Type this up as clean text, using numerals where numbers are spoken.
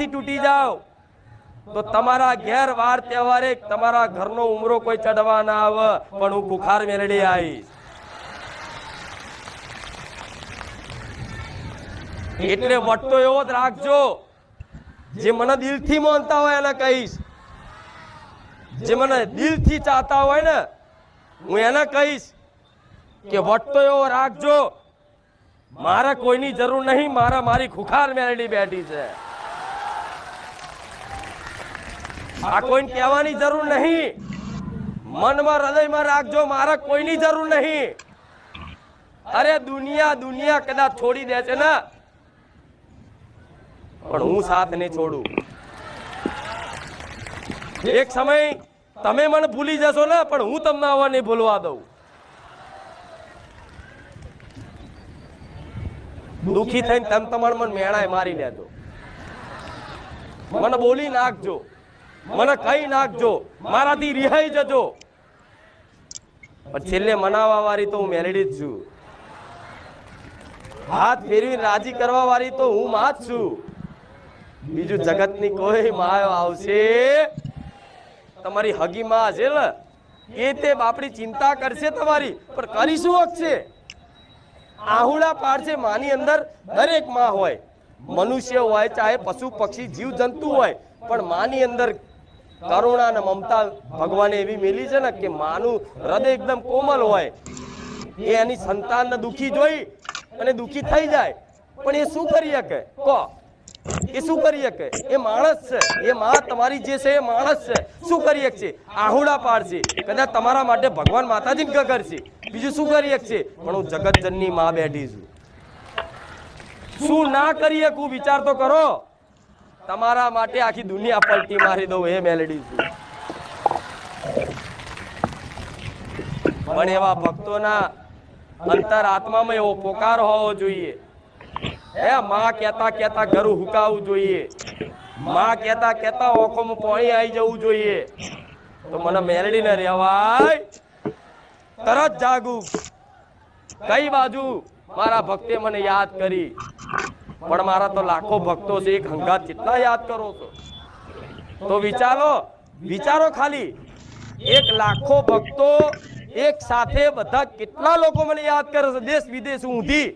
તૂટી જાઓ તો તમારા ઘેર વાર તહેવારે તમારા ઘરનો ઉમરો કોઈ ચડવા ના આવે, પણ હું કુખાર મેલડી આવીશ. એટલે વટતો એવો જ રાખજો. જે મને દિલથી માનતા હોય એને કહીશ, જે મને દિલથી ચાહતા હોય ને હું એને કહીશ કે વટતો એવો રાખજો. મારે કોઈની જરૂર નહીં, મારી ખુખાર મેલડી બેઠી છે. આ કોઈને કહેવાની જરૂર નહીં. મનમાં હૃદયમાં રાખજો, મારે કોઈની જરૂર નહીં. અરે દુનિયા કદાચ છોડી દે છે ને, પણ હું સાથ નહીં છોડું. એક સમય તમે મને ભૂલી જશો ને, પણ હું તમને આવા નહીં ભૂલવા દઉં. દુખી થઈને તમે તમારા મન મેળાએ મારી લેજો, મને બોલી નાખજો, મને કઈ નાખજો, મારાથી રિહાઈ જજો, પણ છેલ્લે મનાવવા વાળી તો હું મેલડી જ છું. હાથ ફેરવી રાજી કરવા વાળી તો હું માં જ છું. બીજું જગતની કોઈ માં આવશે તમારી હગી માં હશે ને એ તે બાપડી ચિંતા કરશે તમારી, પણ કરી શું શકશે? આહુડા પાડશે. માની અંદર દરેક માં હોય, મનુષ્ય હોય ચાહે પશુ પક્ષી જીવ જંતુ હોય, પણ માની અંદર કરુણા અને મમતા ભગવાને એવી મેલી છે ને કે માનું હૃદય એકદમ કોમલ હોય. એ એની સંતાનને દુખી જોઈ અને દુખી થઈ જાય, પણ એ શું કરી શકે? કહો, એ શું કરી શકે? એ માણસ છે. એ માં તમારી જે છે એ માણસ છે. શું કરી શકશે? આહુડા પાડશે, કદાચ તમારા માટે ભગવાન માતાજી ને કરશે, બીજું શું કરી શકશે? પણ હું જગતજનની માં બેઠી છું. શું ના કરી શકું વિચાર તો કરો. તમારા માટે આખી દુનિયા પલટી મારી દઉં એ મેલડી છું. પણ એવા ભક્તોના અંતર આત્મામાં એવો પોકાર હોવો જોઈએ. હે માં કહેતા કહેતા ઘર હુકાવવું જોઈએ, માં કહેતા કહેતા ઓખોમાં પાણી આવી જવું જોઈએ. તો મને મેલડી ને રહેવાય, તરત જાગું કઈ બાજુ મારા ભક્તે મને યાદ કરી. પણ મારા તો લાખો ભક્તો છે, એક હંગાત કેટલા યાદ કરો છો? તો વિચારો ખાલી, એક લાખો ભક્તો એક સાથે બધા કેટલા લોકો મને યાદ કરે છે, દેશ વિદેશ ઊંધી.